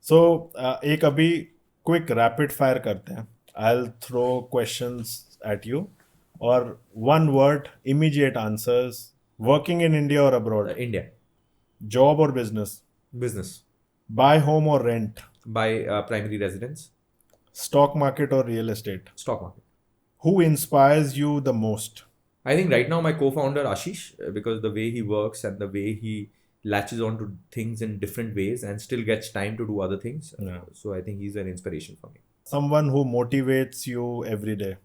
सो एक अभी quick rapid fire करते हैं. I'll throw questions at you or one word, immediate answers. Working in India or abroad? India. Job or business? Business. Buy home or rent? By primary residence. Stock market or real estate? Stock market. Who inspires you the most? I think right now my co-founder Ashish, because the way he works and the way he latches on to things in different ways and still gets time to do other things. Yeah. So I think he's an inspiration for me. Someone who motivates you every day.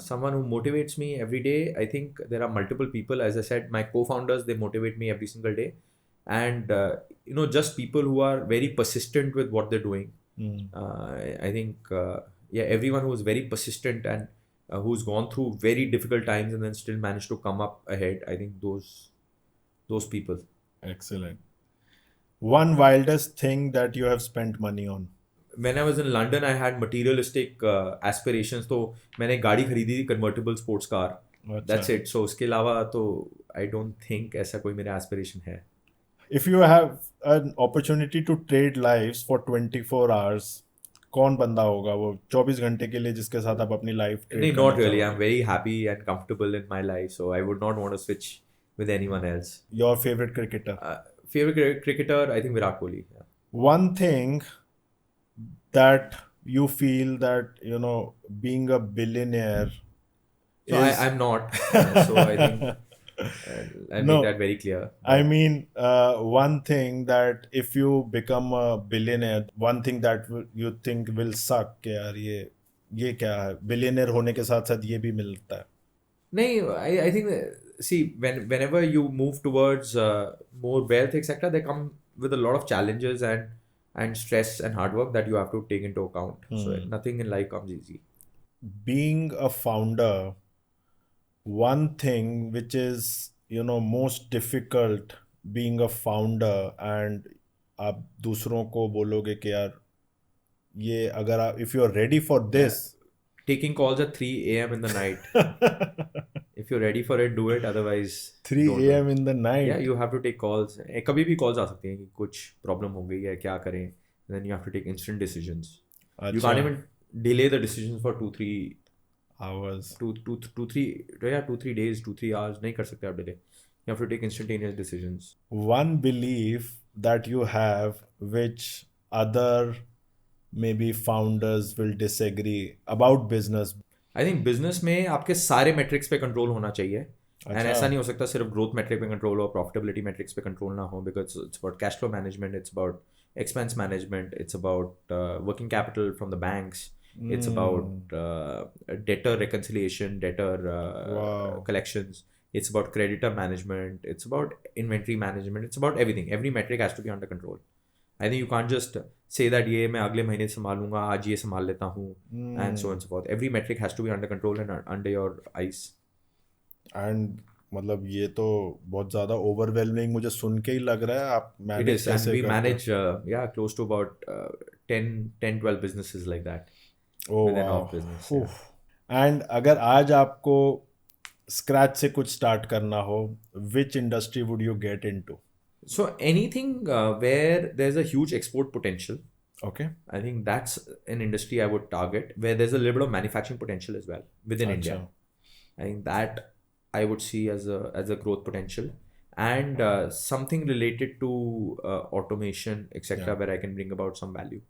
Someone who motivates me every day. I think there are multiple people. As I said, my co-founders, they motivate me every single day, and just people who are very persistent with what they're doing. I think everyone who is very persistent and who's gone through very difficult times and then still managed to come up ahead. I think those people. Excellent. One wildest thing that you have spent money on. When I was in London, I had materialistic aspirations. तो मैंने गाड़ी खरीदी थी convertible sports car. That's it. So उसके अलावा तो I don't think ऐसा कोई मेरा aspiration है. If you have an opportunity to trade lives for 24 hours, कौन बंदा होगा वो 24 घंटे के लिए जिसके साथ आप अपनी लाइफ ट्रेड नहीं, करना not really. चाहोगे? I'm very happy and comfortable in my life, so I would not want to switch with anyone else. Your favorite cricketer? Favorite cricketer, I think Virat Kohli. Yeah. One thing that you feel that being a billionaire So is I'm not. So I think I'll No. make that very clear. I mean, one thing that if you become a billionaire, one thing that you think will suck कि यार ये क्या है, billionaire होने के साथ साथ ये भी मिलता है. नहीं, I think see whenever you move towards more wealth etc. they come with a lot of challenges and stress and hard work that you have to take into account. So nothing in life comes easy. Being a founder, one thing which is most difficult being a founder and आप दूसरों को बोलोगे कि यार ये अगर आप if you're ready for this Taking calls at 3 a.m. in the night. If you're ready for it, do it. Otherwise, 3 don't do it. a.m. in the night. Yeah, you have to take calls. कभी भी calls आ सकती हैं कि कुछ problem हो गई है, क्या करें. And then you have to take instant decisions. You अच्छा, can't even delay the decisions for 2-3 hours. 2-3 days, 2-3 hours. नहीं कर सकते आप delay. You have to take instantaneous decisions. One belief that you have which other maybe founders will disagree about business. I think business में आपके सारे metrics पे control होना चाहिए. अच्छा. And ऐसा नहीं हो सकता सिर्फ growth metric पे control हो, profitability metrics पे control ना हो, because it's about cash flow management, it's about expense management, it's about working capital from the banks, it's about debtor reconciliation, debtor collections, it's about creditor management, it's about inventory management, it's about everything. Every metric has to be under control. I think you can't just say that ये मैं अगले महीने संभालूंगा, आज ये संभाल लेता हूँ, and so on and so forth. Every metric has to be under control and under your eyes. And मतलब ये तो बहुत ज़्यादा overwhelming मुझे सुन के ही लग रहा है. आप It manage is, and कैसे we करते हो? manage close to about 10-12 businesses like that. Oh within our wow. business, Oof. And अगर आज आपको scratch से कुछ start करना हो, which industry would you get into? So anything where there's a huge export potential, Okay. I think that's an industry I would target, where there's a little bit of manufacturing potential as well within India. I think that I would see as a growth potential, and something related to automation etc. where I can bring about some value.